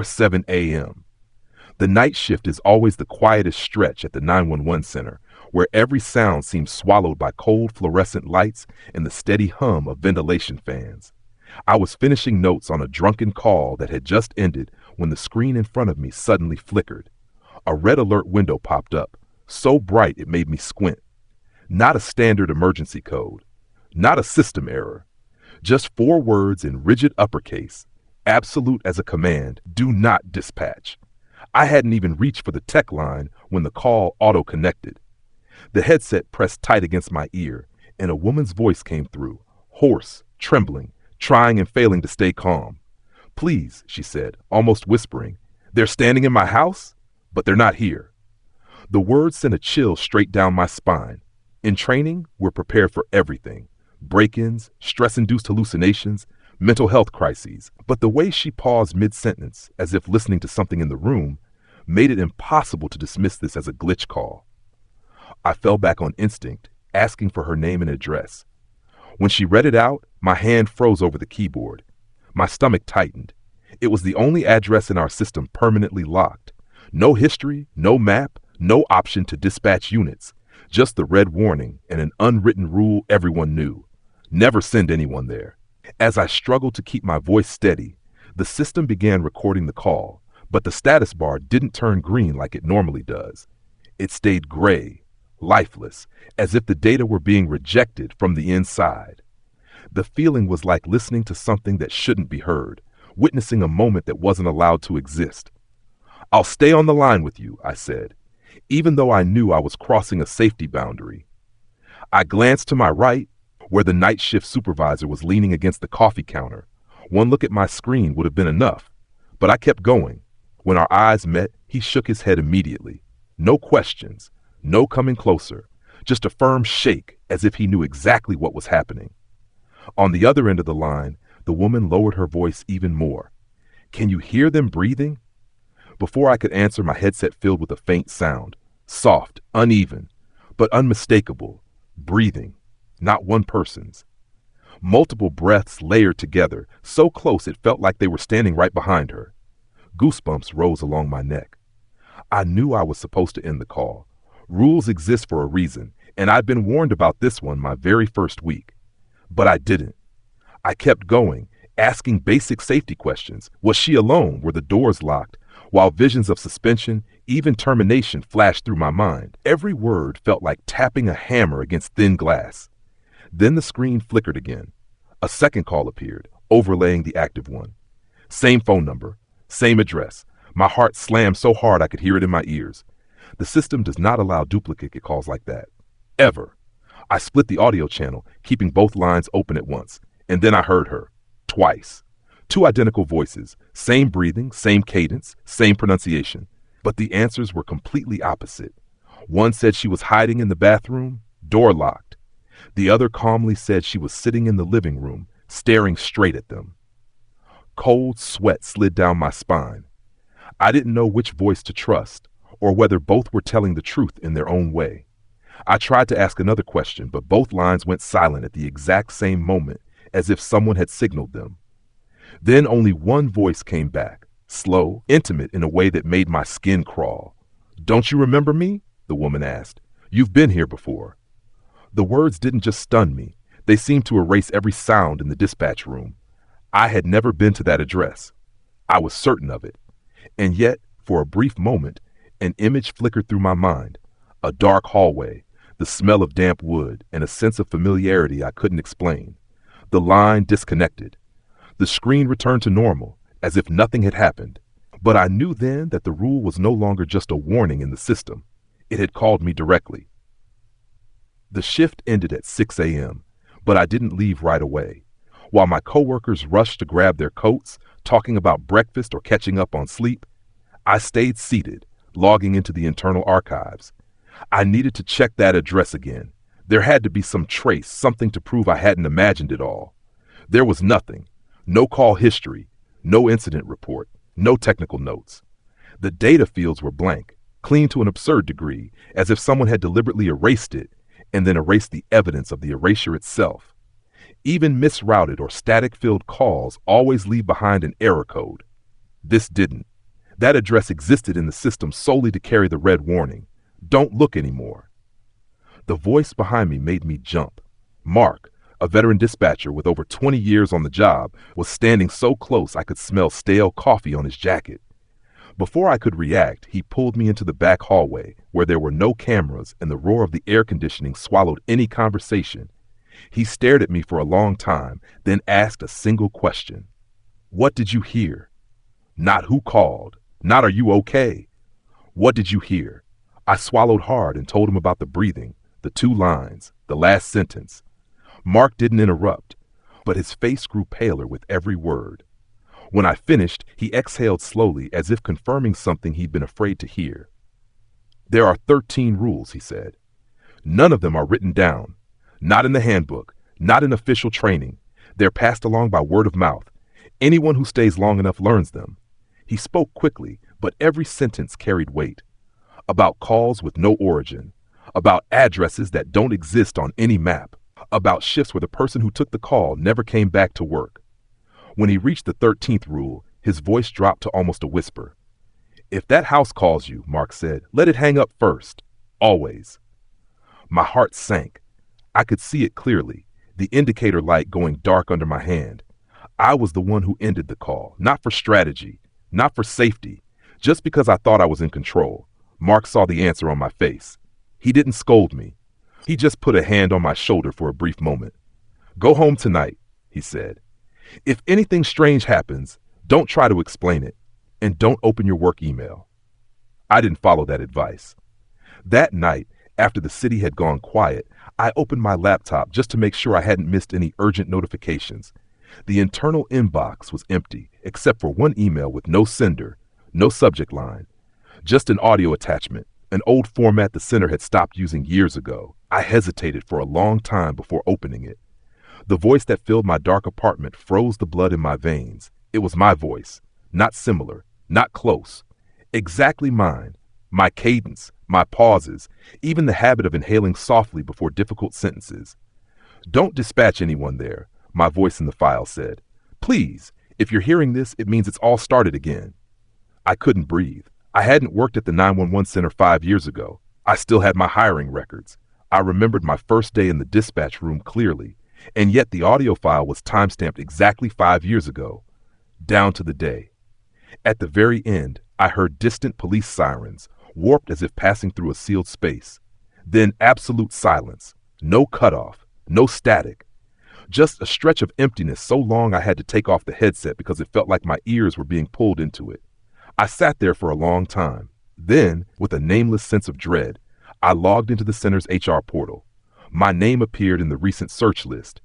7 a.m. The night shift is always the quietest stretch at the 911 center, where every sound seems swallowed by cold fluorescent lights and the steady hum of ventilation fans. I was finishing notes on a drunken call that had just ended when the screen in front of me suddenly flickered. A red alert window popped up, so bright it made me squint. Not a standard emergency code, not a system error, just 4 words in rigid uppercase, absolute as a command: do not dispatch. I hadn't even reached for the tech line when the call auto-connected. The headset pressed tight against my ear, and a woman's voice came through, hoarse, trembling, trying and failing to stay calm. "Please," she said, almost whispering, "they're standing in my house, but they're not here." The words sent a chill straight down my spine. In training, we're prepared for everything: break-ins, stress-induced hallucinations, mental health crises. But the way she paused mid-sentence, as if listening to something in the room, made it impossible to dismiss this as a glitch call. I fell back on instinct, asking for her name and address. When she read it out, my hand froze over the keyboard. My stomach tightened. It was the only address in our system permanently locked. No history, no map, no option to dispatch units. Just the red warning and an unwritten rule everyone knew: never send anyone there. As I struggled to keep my voice steady, the system began recording the call, but the status bar didn't turn green like it normally does. It stayed gray, lifeless, as if the data were being rejected from the inside. The feeling was like listening to something that shouldn't be heard, witnessing a moment that wasn't allowed to exist. "I'll stay on the line with you," I said, even though I knew I was crossing a safety boundary. I glanced to my right, where the night shift supervisor was leaning against the coffee counter. One look at my screen would have been enough, but I kept going. When our eyes met, he shook his head immediately. No questions, no coming closer, just a firm shake as if he knew exactly what was happening. On the other end of the line, the woman lowered her voice even more. "Can you hear them breathing?" Before I could answer, my headset filled with a faint sound, soft, uneven, but unmistakable. Breathing, not one person's. Multiple breaths layered together, so close it felt like they were standing right behind her. Goosebumps rose along my neck. I knew I was supposed to end the call. Rules exist for a reason, and I'd been warned about this one my very first week. But I didn't. I kept going, asking basic safety questions. Was she alone? Were the doors locked? While visions of suspension, even termination, flashed through my mind. Every word felt like tapping a hammer against thin glass. Then the screen flickered again. A second call appeared, overlaying the active one. Same phone number, same address. My heart slammed so hard I could hear it in my ears. The system does not allow duplicate calls like that. Ever. I split the audio channel, keeping both lines open at once, and then I heard her. Twice. 2 identical voices, same breathing, same cadence, same pronunciation. But the answers were completely opposite. One said she was hiding in the bathroom, door locked. The other calmly said she was sitting in the living room, staring straight at them. Cold sweat slid down my spine. I didn't know which voice to trust, or whether both were telling the truth in their own way. I tried to ask another question, but both lines went silent at the exact same moment, as if someone had signaled them. Then only one voice came back, slow, intimate in a way that made my skin crawl. "Don't you remember me?" the woman asked. "You've been here before." The words didn't just stun me. They seemed to erase every sound in the dispatch room. I had never been to that address. I was certain of it. And yet, for a brief moment, an image flickered through my mind. A dark hallway, the smell of damp wood, and a sense of familiarity I couldn't explain. The line disconnected. The screen returned to normal, as if nothing had happened. But I knew then that the rule was no longer just a warning in the system. It had called me directly. The shift ended at 6 a.m., but I didn't leave right away. While my coworkers rushed to grab their coats, talking about breakfast or catching up on sleep, I stayed seated, logging into the internal archives. I needed to check that address again. There had to be some trace, something to prove I hadn't imagined it all. There was nothing. No call history, no incident report, no technical notes. The data fields were blank, clean to an absurd degree, as if someone had deliberately erased it and then erased the evidence of the erasure itself. Even misrouted or static-filled calls always leave behind an error code. This didn't. That address existed in the system solely to carry the red warning. Don't look anymore. The voice behind me made me jump. Mark, a veteran dispatcher with over 20 years on the job, was standing so close I could smell stale coffee on his jacket. Before I could react, he pulled me into the back hallway where there were no cameras and the roar of the air conditioning swallowed any conversation. He stared at me for a long time, then asked a single question. What did you hear? Not who called. Not are you okay? What did you hear? I swallowed hard and told him about the breathing, the 2 lines, the last sentence. Mark didn't interrupt, but his face grew paler with every word. When I finished, he exhaled slowly as if confirming something he'd been afraid to hear. There are 13 rules, he said. None of them are written down. Not in the handbook, not in official training. They're passed along by word of mouth. Anyone who stays long enough learns them. He spoke quickly, but every sentence carried weight. About calls with no origin. About addresses that don't exist on any map. About shifts where the person who took the call never came back to work. When he reached the 13th rule, his voice dropped to almost a whisper. If that house calls you, Mark said, let it hang up first. Always. My heart sank. I could see it clearly, the indicator light going dark under my hand. I was the one who ended the call, not for strategy, not for safety, just because I thought I was in control. Mark saw the answer on my face. He didn't scold me. He just put a hand on my shoulder for a brief moment. Go home tonight, he said. If anything strange happens, don't try to explain it, and don't open your work email. I didn't follow that advice. That night, after the city had gone quiet, I opened my laptop just to make sure I hadn't missed any urgent notifications. The internal inbox was empty, except for one email with no sender, no subject line, just an audio attachment, an old format the center had stopped using years ago. I hesitated for a long time before opening it. The voice that filled my dark apartment froze the blood in my veins. It was my voice, not similar, not close. Exactly mine. My cadence, my pauses, even the habit of inhaling softly before difficult sentences. Don't dispatch anyone there, my voice in the file said. Please, if you're hearing this, it means it's all started again. I couldn't breathe. I hadn't worked at the 911 center 5 years ago. I still had my hiring records. I remembered my first day in the dispatch room clearly, and yet the audio file was timestamped exactly 5 years ago, down to the day. At the very end, I heard distant police sirens, warped as if passing through a sealed space. Then absolute silence, no cutoff, no static. Just a stretch of emptiness so long I had to take off the headset because it felt like my ears were being pulled into it. I sat there for a long time. Then, with a nameless sense of dread, I logged into the center's HR portal. My name appeared in the recent search list,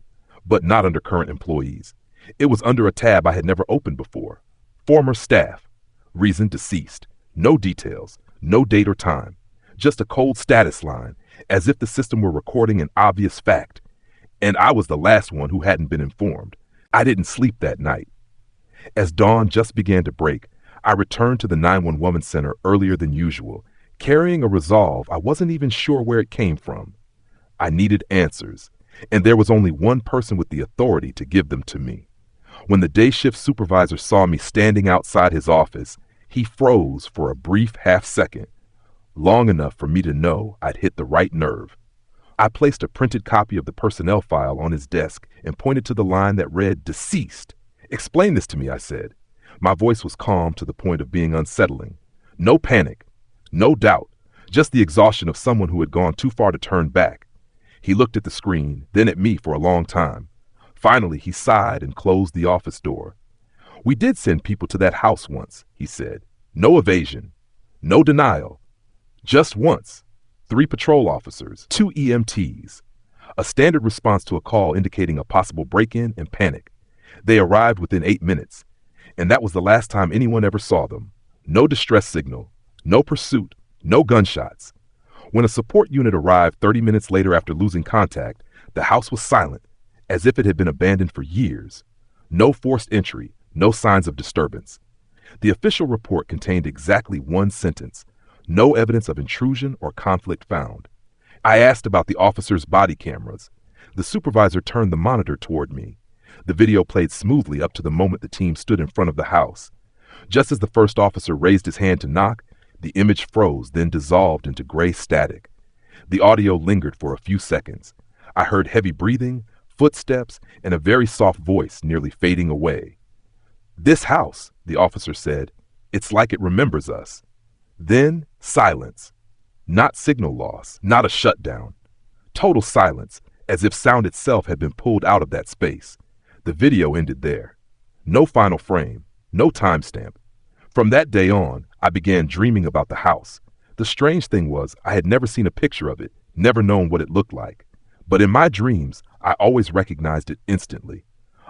but not under current employees. It was under a tab I had never opened before. Former staff. Reason deceased. No details, no date or time. Just a cold status line, as if the system were recording an obvious fact. And I was the last one who hadn't been informed. I didn't sleep that night. As dawn just began to break, I returned to the 911 center earlier than usual, carrying a resolve I wasn't even sure where it came from. I needed answers, and there was only one person with the authority to give them to me. When the day shift supervisor saw me standing outside his office, he froze for a brief half-second, long enough for me to know I'd hit the right nerve. I placed a printed copy of the personnel file on his desk and pointed to the line that read deceased. Explain this to me, I said. My voice was calm to the point of being unsettling. No panic, no doubt, just the exhaustion of someone who had gone too far to turn back. He looked at the screen, then at me for a long time. Finally, he sighed and closed the office door. We did send people to that house once, he said. No evasion, no denial. Just once. 3 patrol officers, 2 EMTs. A standard response to a call indicating a possible break-in and panic. They arrived within 8 minutes, and that was the last time anyone ever saw them. No distress signal, no pursuit, no gunshots. When a support unit arrived 30 minutes later after losing contact, the house was silent, as if it had been abandoned for years. No forced entry, no signs of disturbance. The official report contained exactly one sentence: no evidence of intrusion or conflict found. I asked about the officers' body cameras. The supervisor turned the monitor toward me. The video played smoothly up to the moment the team stood in front of the house. Just as the first officer raised his hand to knock, the image froze, then dissolved into gray static. The audio lingered for a few seconds. I heard heavy breathing, footsteps, and a very soft voice nearly fading away. "This house," the officer said, "it's like it remembers us." Then, silence. Not signal loss, not a shutdown. Total silence, as if sound itself had been pulled out of that space. The video ended there. No final frame, no timestamp. From that day on, I began dreaming about the house. The strange thing was, I had never seen a picture of it, never known what it looked like. But in my dreams, I always recognized it instantly.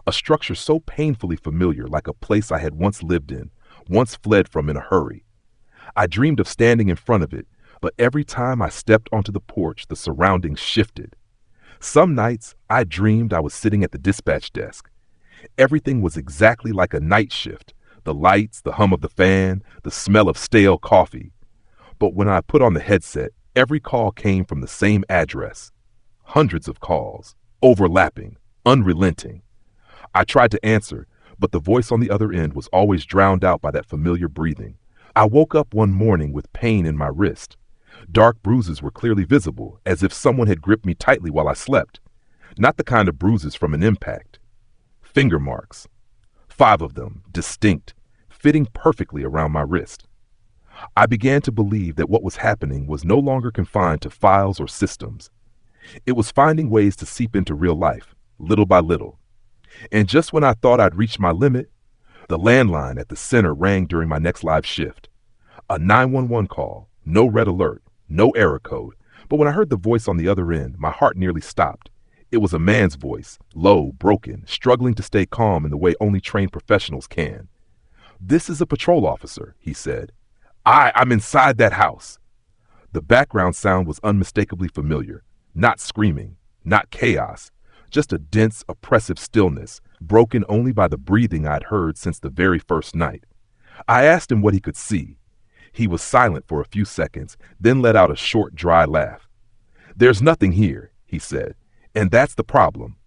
A structure so painfully familiar, like a place I had once lived in, once fled from in a hurry. I dreamed of standing in front of it, but every time I stepped onto the porch, the surroundings shifted. Some nights, I dreamed I was sitting at the dispatch desk. Everything was exactly like a night shift. The lights, the hum of the fan, the smell of stale coffee. But when I put on the headset, every call came from the same address. Hundreds of calls, overlapping, unrelenting. I tried to answer, but the voice on the other end was always drowned out by that familiar breathing. I woke up one morning with pain in my wrist. Dark bruises were clearly visible, as if someone had gripped me tightly while I slept. Not the kind of bruises from an impact. Finger marks. 5 of them, distinct, fitting perfectly around my wrist. I began to believe that what was happening was no longer confined to files or systems. It was finding ways to seep into real life, little by little. And just when I thought I'd reached my limit, the landline at the center rang during my next live shift. A 911 call, no red alert, no error code. But when I heard the voice on the other end, my heart nearly stopped. It was a man's voice, low, broken, struggling to stay calm in the way only trained professionals can. "This is a patrol officer," he said. I'm inside that house." The background sound was unmistakably familiar. Not screaming, not chaos, just a dense, oppressive stillness, broken only by the breathing I'd heard since the very first night. I asked him what he could see. He was silent for a few seconds, then let out a short, dry laugh. "There's nothing here," he said, "and that's the problem."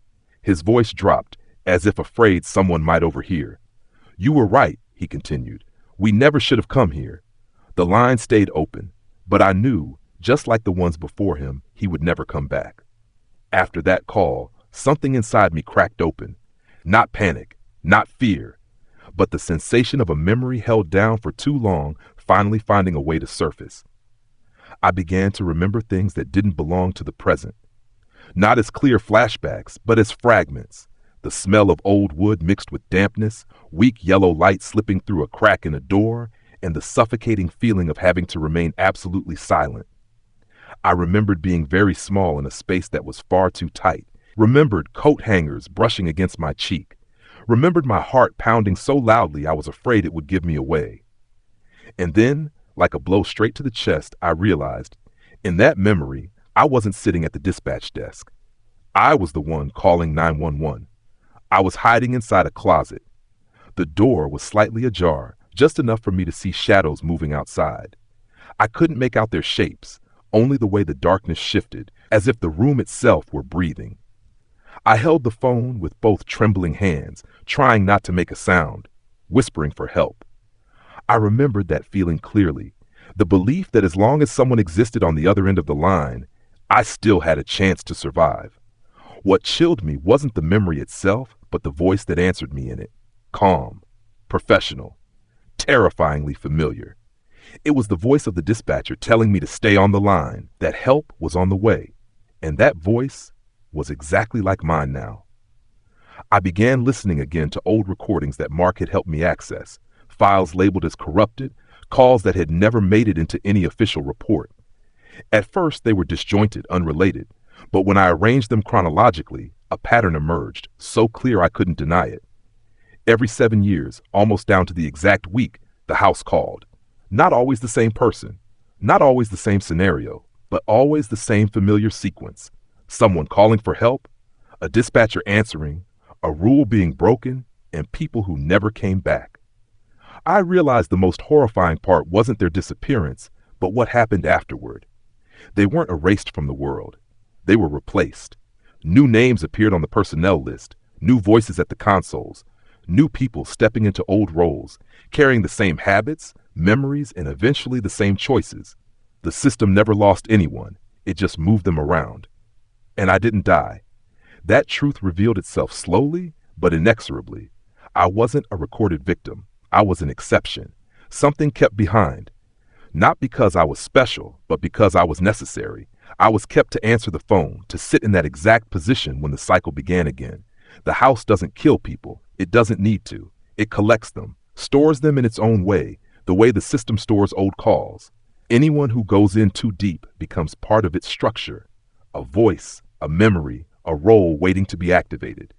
His voice dropped, as if afraid someone might overhear. "You were right," he continued. "We never should have come here." The line stayed open, but I knew, just like the ones before him, he would never come back. After that call, something inside me cracked open. Not panic, not fear, but the sensation of a memory held down for too long finally finding a way to surface. I began to remember things that didn't belong to the present. Not as clear flashbacks, but as fragments. The smell of old wood mixed with dampness, weak yellow light slipping through a crack in a door, and the suffocating feeling of having to remain absolutely silent. I remembered being very small in a space that was far too tight. Remembered coat hangers brushing against my cheek. Remembered my heart pounding so loudly I was afraid it would give me away. And then, like a blow straight to the chest, I realized, in that memory, I wasn't sitting at the dispatch desk. I was the one calling 911. I was hiding inside a closet. The door was slightly ajar, just enough for me to see shadows moving outside. I couldn't make out their shapes, only the way the darkness shifted, as if the room itself were breathing. I held the phone with both trembling hands, trying not to make a sound, whispering for help. I remembered that feeling clearly, the belief that as long as someone existed on the other end of the line, I still had a chance to survive. What chilled me wasn't the memory itself, but the voice that answered me in it. Calm, professional, terrifyingly familiar. It was the voice of the dispatcher telling me to stay on the line, that help was on the way, and that voice was exactly like mine now. I began listening again to old recordings that Mark had helped me access, files labeled as corrupted, calls that had never made it into any official report. At first, they were disjointed, unrelated, but when I arranged them chronologically, a pattern emerged, so clear I couldn't deny it. Every 7 years, almost down to the exact week, the house called. Not always the same person, not always the same scenario, but always the same familiar sequence. Someone calling for help, a dispatcher answering, a rule being broken, and people who never came back. I realized the most horrifying part wasn't their disappearance, but what happened afterward. They weren't erased from the world. They were replaced. New names appeared on the personnel list, new voices at the consoles, New people stepping into old roles, carrying the same habits, memories, and eventually the same choices. The system never lost anyone, it just moved them around. And I didn't die. That truth revealed itself slowly, but inexorably. I wasn't a recorded victim. I was an exception. Something kept behind. Not because I was special, but because I was necessary. I was kept to answer the phone, to sit in that exact position when the cycle began again. The house doesn't kill people. It doesn't need to. It collects them, stores them in its own way, the way the system stores old calls. Anyone who goes in too deep becomes part of its structure, a voice, a memory, a role waiting to be activated.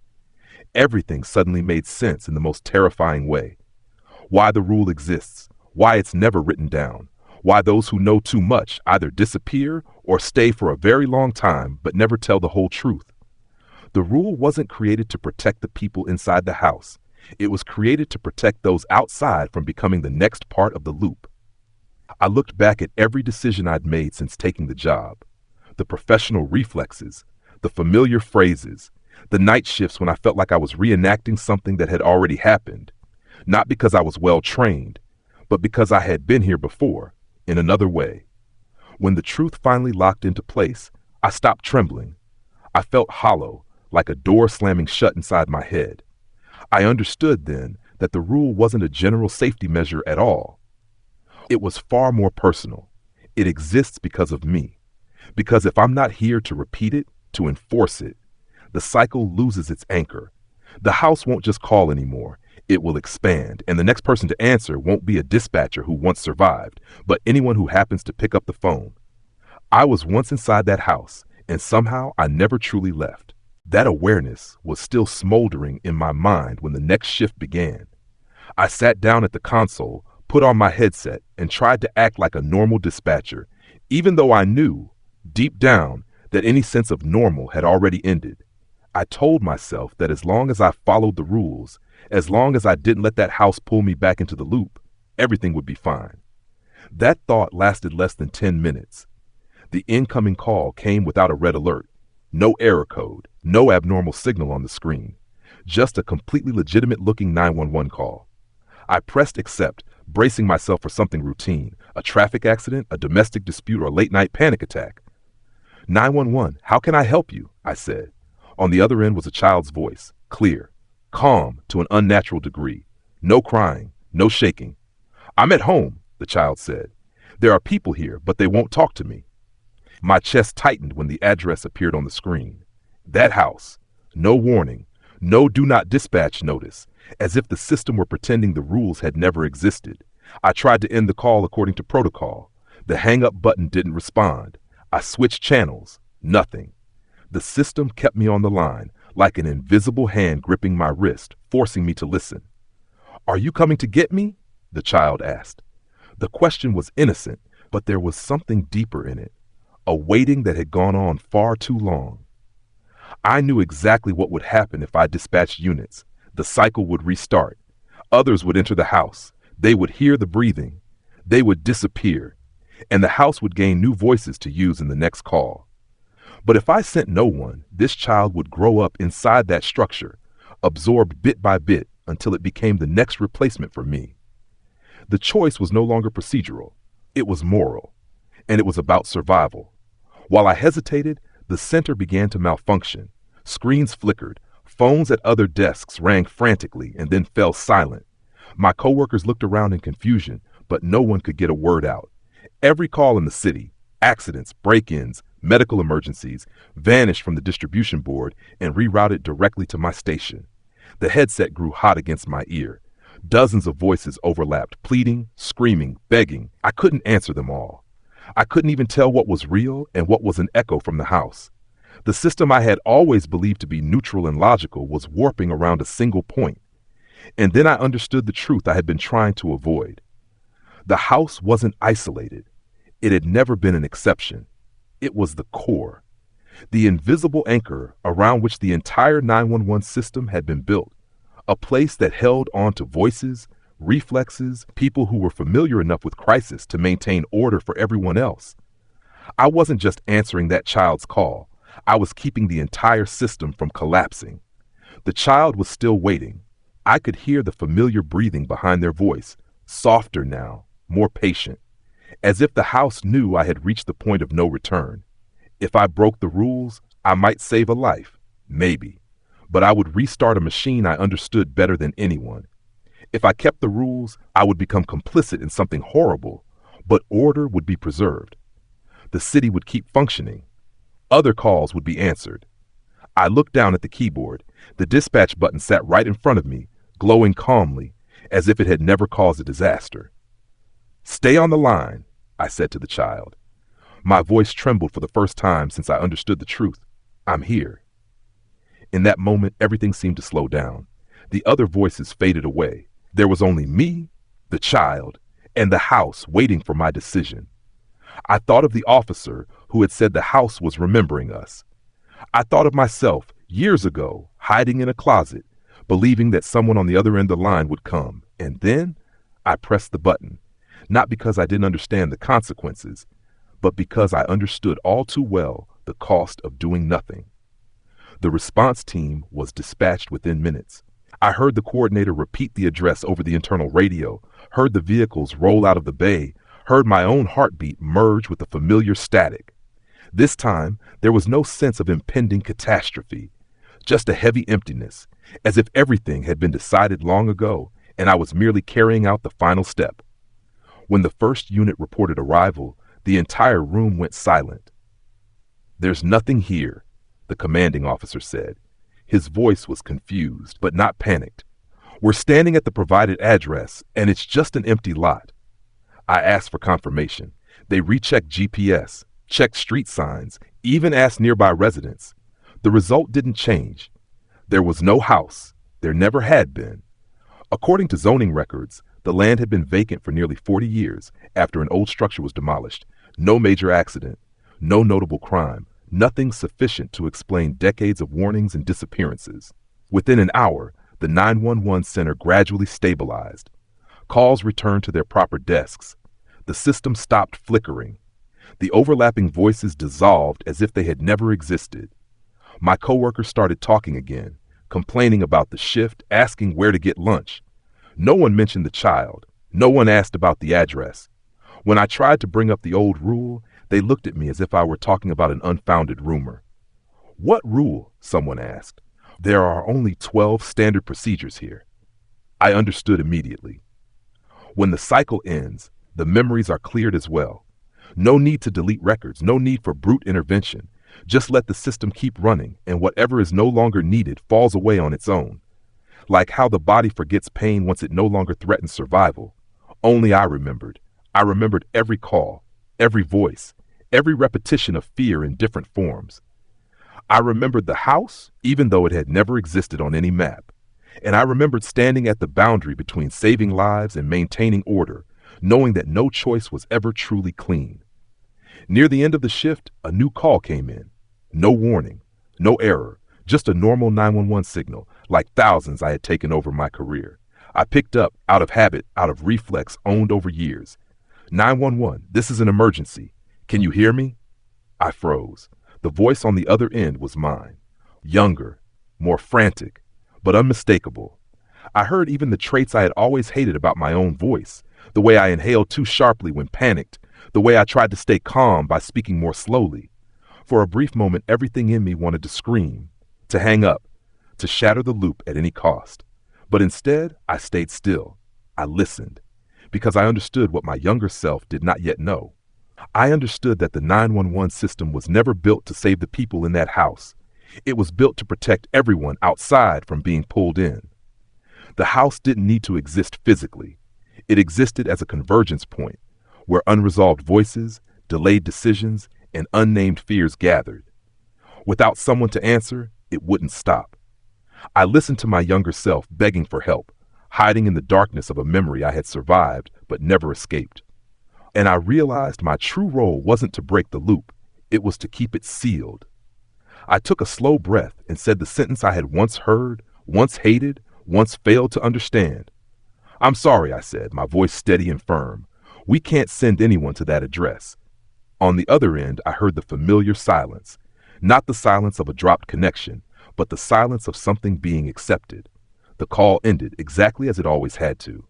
Everything suddenly made sense in the most terrifying way. Why the rule exists, why it's never written down, why those who know too much either disappear or stay for a very long time but never tell the whole truth. The rule wasn't created to protect the people inside the house. It was created to protect those outside from becoming the next part of the loop. I looked back at every decision I'd made since taking the job. The professional reflexes, the familiar phrases, the night shifts when I felt like I was reenacting something that had already happened. Not because I was well trained, but because I had been here before, in another way. When the truth finally locked into place, I stopped trembling. I felt hollow, like a door slamming shut inside my head. I understood then that the rule wasn't a general safety measure at all. It was far more personal. It exists because of me. Because if I'm not here to repeat it, to enforce it, the cycle loses its anchor. The house won't just call anymore. It will expand, and the next person to answer won't be a dispatcher who once survived, but anyone who happens to pick up the phone. I was once inside that house, and somehow I never truly left. That awareness was still smoldering in my mind when the next shift began. I sat down at the console, put on my headset, and tried to act like a normal dispatcher, even though I knew, deep down, that any sense of normal had already ended. I told myself that as long as I followed the rules, as long as I didn't let that house pull me back into the loop, everything would be fine. That thought lasted less than 10 minutes. The incoming call came without a red alert. No error code, no abnormal signal on the screen. Just a completely legitimate-looking 911 call. I pressed accept, bracing myself for something routine, a traffic accident, a domestic dispute, or a late-night panic attack. 911, how can I help you? I said. On the other end was a child's voice, clear, calm to an unnatural degree. No crying, no shaking. I'm at home, the child said. There are people here, but they won't talk to me. My chest tightened when the address appeared on the screen. That house. No warning. No do not dispatch notice. As if the system were pretending the rules had never existed. I tried to end the call according to protocol. The hang-up button didn't respond. I switched channels. Nothing. The system kept me on the line, like an invisible hand gripping my wrist, forcing me to listen. Are you coming to get me? The child asked. The question was innocent, but there was something deeper in it. A waiting that had gone on far too long. I knew exactly what would happen if I dispatched units. The cycle would restart. Others would enter the house. They would hear the breathing. They would disappear. And the house would gain new voices to use in the next call. But if I sent no one, this child would grow up inside that structure, absorbed bit by bit until it became the next replacement for me. The choice was no longer procedural. It was moral. And it was about survival. While I hesitated, the center began to malfunction. Screens flickered. Phones at other desks rang frantically and then fell silent. My coworkers looked around in confusion, but no one could get a word out. Every call in the city, accidents, break-ins, medical emergencies, vanished from the distribution board and rerouted directly to my station. The headset grew hot against my ear. Dozens of voices overlapped, pleading, screaming, begging. I couldn't answer them all. I couldn't even tell what was real and what was an echo from the house. The system I had always believed to be neutral and logical was warping around a single point. And then I understood the truth I had been trying to avoid. The house wasn't isolated. It had never been an exception. It was the core, the invisible anchor around which the entire 911 system had been built, a place that held on to voices, reflexes, people who were familiar enough with crisis to maintain order for everyone else. I wasn't just answering that child's call. I was keeping the entire system from collapsing. The child was still waiting, I could hear the familiar breathing behind their voice, softer now, more patient, as if the house knew I had reached the point of no return. If I broke the rules, I might save a life, maybe, but I would restart a machine I understood better than anyone. If I kept the rules, I would become complicit in something horrible, but order would be preserved. The city would keep functioning. Other calls would be answered. I looked down at the keyboard. The dispatch button sat right in front of me, glowing calmly, as if it had never caused a disaster. "Stay on the line," I said to the child. My voice trembled for the first time since I understood the truth. "I'm here." In that moment, everything seemed to slow down. The other voices faded away. There was only me, the child, and the house waiting for my decision. I thought of the officer who had said the house was remembering us. I thought of myself years ago, hiding in a closet, believing that someone on the other end of the line would come. And then I pressed the button, not because I didn't understand the consequences, but because I understood all too well the cost of doing nothing. The response team was dispatched within minutes. I heard the coordinator repeat the address over the internal radio, heard the vehicles roll out of the bay, heard my own heartbeat merge with the familiar static. This time, there was no sense of impending catastrophe, just a heavy emptiness, as if everything had been decided long ago and I was merely carrying out the final step. When the first unit reported arrival, the entire room went silent. "There's nothing here," the commanding officer said. His voice was confused, but not panicked. "We're standing at the provided address, and it's just an empty lot." I asked for confirmation. They rechecked GPS, checked street signs, even asked nearby residents. The result didn't change. There was no house. There never had been. According to zoning records, the land had been vacant for nearly 40 years after an old structure was demolished. No major accident, no notable crime, nothing sufficient to explain decades of warnings and disappearances. Within an hour, the 911 center gradually stabilized. Calls returned to their proper desks. The system stopped flickering. The overlapping voices dissolved as if they had never existed. My coworkers started talking again, complaining about the shift, asking where to get lunch. No one mentioned the child. No one asked about the address. When I tried to bring up the old rule, they looked at me as if I were talking about an unfounded rumor. "What rule?" someone asked. "There are only 12 standard procedures here." I understood immediately. When the cycle ends, the memories are cleared as well. No need to delete records, no need for brute intervention. Just let the system keep running, and whatever is no longer needed falls away on its own. Like how the body forgets pain once it no longer threatens survival. Only I remembered. I remembered every call, every voice, every repetition of fear in different forms. I remembered the house, even though it had never existed on any map. And I remembered standing at the boundary between saving lives and maintaining order, knowing that no choice was ever truly clean. Near the end of the shift, a new call came in. No warning, no error, just a normal 911 signal, like thousands I had taken over my career. I picked up, out of habit, out of reflex owned over years. 911, this is an emergency. Can you hear me? I froze. The voice on the other end was mine. Younger, more frantic, but unmistakable. I heard even the traits I had always hated about my own voice, the way I inhaled too sharply when panicked, the way I tried to stay calm by speaking more slowly. For a brief moment, everything in me wanted to scream, to hang up, to shatter the loop at any cost. But instead, I stayed still. I listened, because I understood what my younger self did not yet know. I understood that the 911 system was never built to save the people in that house. It was built to protect everyone outside from being pulled in. The house didn't need to exist physically. It existed as a convergence point, where unresolved voices, delayed decisions, and unnamed fears gathered. Without someone to answer, it wouldn't stop. I listened to my younger self begging for help, hiding in the darkness of a memory I had survived but never escaped. And I realized my true role wasn't to break the loop, it was to keep it sealed. I took a slow breath and said the sentence I had once heard, once hated, once failed to understand. "I'm sorry," I said, my voice steady and firm. "We can't send anyone to that address." On the other end, I heard the familiar silence, not the silence of a dropped connection, but the silence of something being accepted, The call ended exactly as it always had to.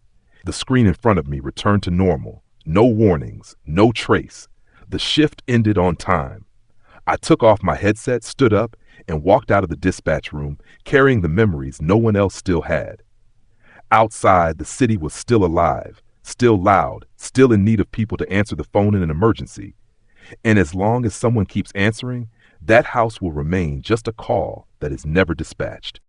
The screen in front of me returned to normal. No warnings, no trace. The shift ended on time. I took off my headset, stood up, and walked out of the dispatch room, carrying the memories no one else still had. Outside, the city was still alive, still loud, still in need of people to answer the phone in an emergency. And as long as someone keeps answering, that house will remain just a call that is never dispatched.